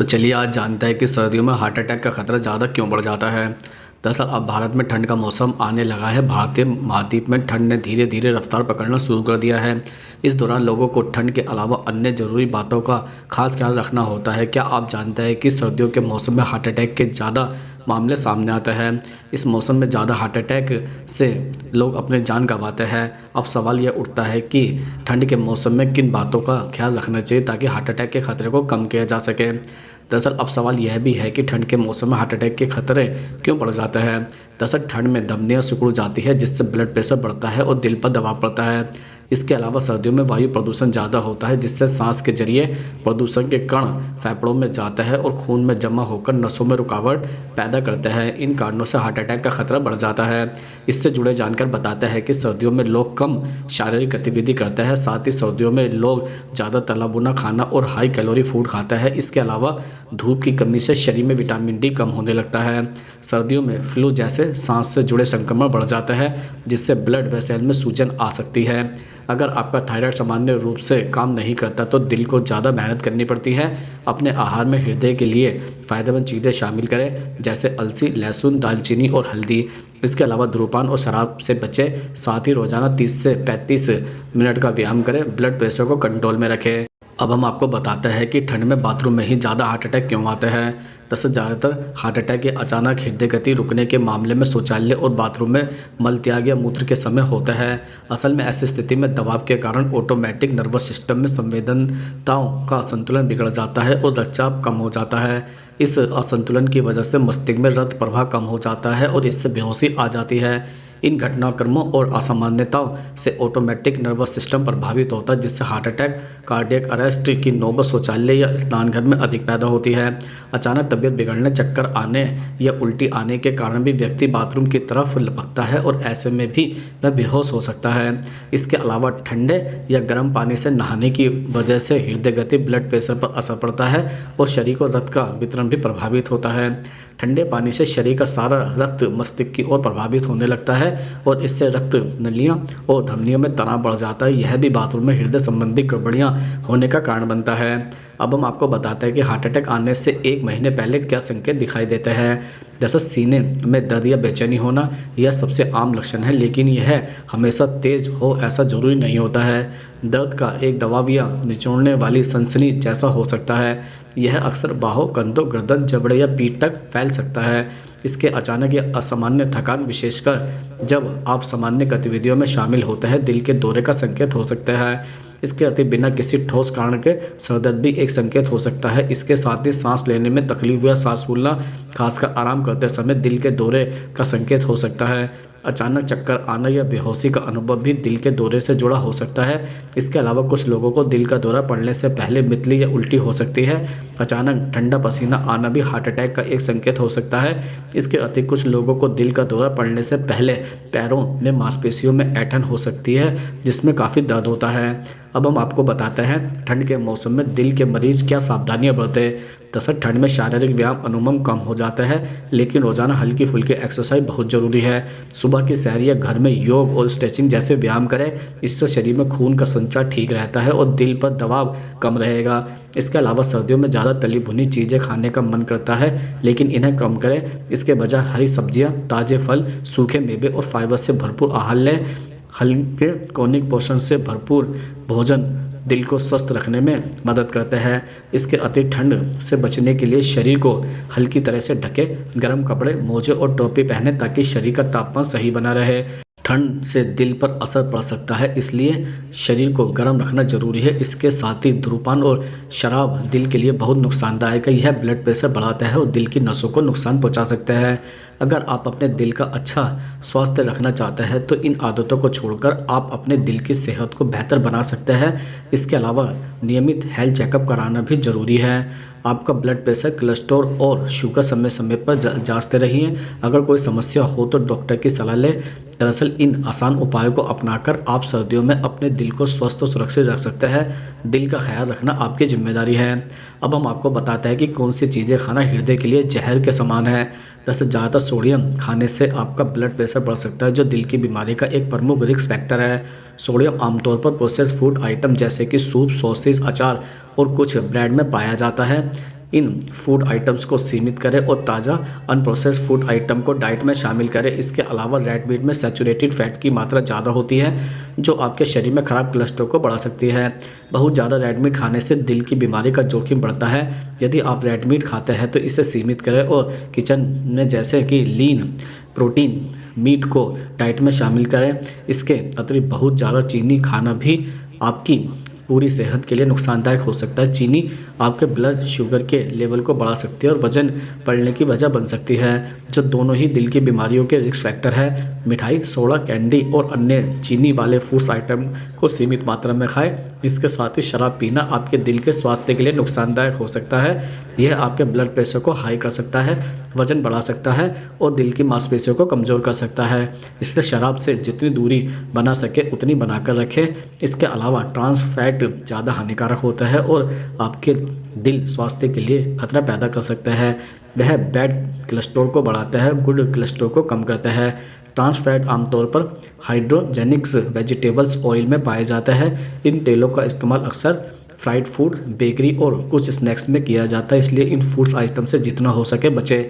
तो चलिए आज जानते हैं कि सर्दियों में हार्ट अटैक का खतरा ज़्यादा क्यों बढ़ जाता है। दरअसल अब भारत में ठंड का मौसम आने लगा है। भारतीय महाद्वीप में ठंड ने धीरे धीरे रफ्तार पकड़ना शुरू कर दिया है। इस दौरान लोगों को ठंड के अलावा अन्य ज़रूरी बातों का खास ख्याल रखना होता है। क्या आप जानते हैं कि सर्दियों के मौसम में हार्ट अटैक के ज़्यादा मामले सामने आते हैं। इस मौसम में ज़्यादा हार्ट अटैक से लोग अपने जान गंवाते हैं। अब सवाल यह उठता है कि ठंड के मौसम में किन बातों का ख्याल रखना चाहिए ताकि हार्ट अटैक के खतरे को कम किया जा सके। दरअसल अब सवाल यह भी है कि ठंड के मौसम में हार्ट अटैक के खतरे क्यों बढ़ जाते हैं। दरअसल ठंड में धमनियां सिकुड़ जाती है जिससे ब्लड प्रेशर बढ़ता है और दिल पर दबाव पड़ता है। इसके अलावा सर्दियों में वायु प्रदूषण ज़्यादा होता है जिससे सांस के जरिए प्रदूषण के कण फेफड़ों में जाता है और खून में जमा होकर नसों में रुकावट पैदा करते हैं। इन कारणों से हार्ट अटैक का खतरा बढ़ जाता है। इससे जुड़े जानकर बताते हैं कि सर्दियों में लोग कम शारीरिक गतिविधि करते हैं। साथ ही सर्दियों में लोग ज़्यादा तला भुना खाना और हाई कैलोरी फूड खाता है। इसके अलावा धूप की कमी से शरीर में विटामिन डी कम होने लगता है। सर्दियों में फ्लू जैसे सांस से जुड़े संक्रमण बढ़ जाता है जिससे ब्लड वेसल में सूजन आ सकती है। अगर आपका थायराइड सामान्य रूप से काम नहीं करता तो दिल को ज़्यादा मेहनत करनी पड़ती है। अपने आहार में हृदय के लिए फ़ायदेमंद चीज़ें शामिल करें जैसे अलसी, लहसुन, दालचीनी और हल्दी। इसके अलावा धूम्रपान और शराब से बचें। साथ ही रोज़ाना 30 से 35 मिनट का व्यायाम करें। ब्लड प्रेशर को कंट्रोल में रखें। अब हम आपको बताते हैं कि ठंड में बाथरूम में ही ज़्यादा हार्ट अटैक क्यों आते हैं। दरअसल ज़्यादातर हार्ट अटैक या अचानक हृदय गति रुकने के मामले में शौचालय और बाथरूम में मल त्याग या मूत्र के समय होता है। असल में ऐसी स्थिति में दबाव के कारण ऑटोमेटिक नर्वस सिस्टम में संवेदनताओं का संतुलन बिगड़ जाता है और रक्तचाप कम हो जाता है। इस असंतुलन की वजह से मस्तिष्क में रक्त प्रवाह कम हो जाता है और इससे बेहोशी आ जाती है। इन घटनाक्रमों और असामान्यताओं से ऑटोमेटिक नर्वस सिस्टम प्रभावित होता है जिससे हार्ट अटैक, कार्डियक अरेस्ट की नौबत शौचालय या स्नानघर में अधिक पैदा होती है। अचानक तबीयत बिगड़ने, चक्कर आने या उल्टी आने के कारण भी व्यक्ति बाथरूम की तरफ लपकता है और ऐसे में भी वह बेहोश हो सकता है। इसके अलावा ठंडे या गर्म पानी से नहाने की वजह से हृदय गति, ब्लड प्रेशर पर असर पड़ता है और शरीर को रक्त का वितरण भी प्रभावित होता है। ठंडे पानी से शरीर का सारा रक्त मस्तिष्क की ओर प्रभावित होने लगता है और इससे रक्त नलियां और धमनियों में तनाव बढ़ जाता है। यह भी बाथरूम में हृदय संबंधी गड़बड़ियां होने का कारण बनता है। अब हम आपको बताते हैं कि हार्ट अटैक आने से 1 महीने पहले क्या संकेत दिखाई देते हैं। जैसे सीने में दर्द या बेचैनी होना, यह सबसे आम लक्षण है, लेकिन यह हमेशा तेज हो ऐसा जरूरी नहीं होता है। दर्द का एक दबाव या निचोड़ने वाली सनसनी जैसा हो सकता है। यह अक्सर बाहों, कंधों, गर्दन, जबड़े या पीठ तक फैल सकता है। इसके अचानक या असामान्य थकान, विशेषकर जब आप सामान्य गतिविधियों में शामिल होते हैं, दिल के दौरे का संकेत हो सकता है। इसके अति बिना किसी ठोस कारण के सरदर्द भी एक संकेत हो सकता है। इसके साथ ही सांस लेने में तकलीफ या सांस फूलना, खासकर आराम करते समय, दिल के दौरे का संकेत हो सकता है। अचानक चक्कर आना या बेहोशी का अनुभव भी दिल के दौरे से जुड़ा हो सकता है। इसके अलावा कुछ लोगों को दिल का दौरा पड़ने से पहले मितली या उल्टी हो सकती है। अचानक ठंडा पसीना आना भी हार्ट अटैक का एक संकेत हो सकता है। इसके अतिरिक्त कुछ लोगों को दिल का दौरा पड़ने से पहले पैरों में मांसपेशियों में ऐंठन हो सकती है जिसमें काफ़ी दर्द होता है। अब हम आपको बताते हैं ठंड के मौसम में दिल के मरीज क्या सावधानियां बरतें। दरअसल ठंड में शारीरिक व्यायाम अनुमम कम हो जाता है, लेकिन रोजाना हल्की फुल्की एक्सरसाइज बहुत ज़रूरी है। सुबह की सैर या घर में योग और स्ट्रेचिंग जैसे व्यायाम करें। इससे शरीर में खून का संचार ठीक रहता है और दिल पर दबाव कम रहेगा। इसके अलावा सर्दियों में ज़्यादा तली भुनी चीज़ें खाने का मन करता है, लेकिन इन्हें कम करें। इसके बजाय हरी सब्जियां, ताज़े फल, सूखे मेवे और फाइबर से भरपूर आहार लें। हल्के कौनिक पोषण से भरपूर भोजन दिल को स्वस्थ रखने में मदद करते हैं। इसके अतिरिक्त ठंड से बचने के लिए शरीर को हल्की तरह से ढके, गर्म कपड़े, मोजे और टोपी पहने ताकि शरीर का तापमान सही बना रहे। ठंड से दिल पर असर पड़ सकता है, इसलिए शरीर को गर्म रखना जरूरी है। इसके साथ ही धूम्रपान और शराब दिल के लिए बहुत नुकसानदायक है। यह ब्लड प्रेशर बढ़ाता है और दिल की नसों को नुकसान पहुंचा सकता है। अगर आप अपने दिल का अच्छा स्वास्थ्य रखना चाहते हैं तो इन आदतों को छोड़कर आप अपने दिल की सेहत को बेहतर बना सकते हैं। इसके अलावा नियमित हेल्थ चेकअप कराना भी ज़रूरी है। आपका ब्लड प्रेशर, कोलेस्ट्रॉल और शुगर समय समय पर जांचते रहिए। अगर कोई समस्या हो तो डॉक्टर की सलाह लें। दरअसल इन आसान उपायों को अपनाकर आप सर्दियों में अपने दिल को स्वस्थ और सुरक्षित रख सकते हैं। दिल का ख्याल रखना आपकी जिम्मेदारी है। अब हम आपको बताते हैं कि कौन सी चीज़ें खाना हृदय के लिए जहर के समान है। जैसे ज़्यादातर सोडियम खाने से आपका ब्लड प्रेशर बढ़ सकता है, जो दिल की बीमारी का एक प्रमुख रिस्क फैक्टर है। सोडियम आमतौर पर प्रोसेस्ड फूड आइटम जैसे कि सूप, सॉसेज, अचार और कुछ ब्रेड में पाया जाता है। इन फूड आइटम्स को सीमित करें और ताज़ा अनप्रोसेस्ड फूड आइटम को डाइट में शामिल करें। इसके अलावा रेड मीट में सैचुरेटेड फैट की मात्रा ज़्यादा होती है, जो आपके शरीर में खराब कोलेस्ट्रॉल को बढ़ा सकती है। बहुत ज़्यादा रेड मीट खाने से दिल की बीमारी का जोखिम बढ़ता है। यदि आप रेड मीट खाते हैं तो इसे सीमित करें और किचन में जैसे कि लीन प्रोटीन मीट को डाइट में शामिल करें। इसके अतिरिक्त बहुत ज़्यादा चीनी खाना भी आपकी पूरी सेहत के लिए नुकसानदायक हो सकता है। चीनी आपके ब्लड शुगर के लेवल को बढ़ा सकती है और वज़न बढ़ने की वजह बन सकती है, जो दोनों ही दिल की बीमारियों के रिस्क फैक्टर है। मिठाई, सोडा, कैंडी और अन्य चीनी वाले फूड्स आइटम को सीमित मात्रा में खाएं। इसके साथ ही शराब पीना आपके दिल के स्वास्थ्य के लिए नुकसानदायक हो सकता है। यह आपके ब्लड प्रेशर को हाई कर सकता है, वज़न बढ़ा सकता है और दिल की मांसपेशियों को कमज़ोर कर सकता है। इसलिए शराब से जितनी दूरी बना सके उतनी बनाकर रखें। इसके अलावा ट्रांस फैट ज़्यादा हानिकारक होता है और आपके दिल स्वास्थ्य के लिए खतरा पैदा कर सकता है। वह बैड कोलेस्ट्रॉल को बढ़ाता है, गुड कोलेस्ट्रॉल को कम करता है। ट्रांस फैट आमतौर पर हाइड्रोजेनिक्स वेजिटेबल्स ऑयल में पाया जाता है। इन तेलों का इस्तेमाल अक्सर फ्राइड फूड, बेकरी और कुछ स्नैक्स में किया जाता है, इसलिए इन फूड्स आइटम से जितना हो सके बचें।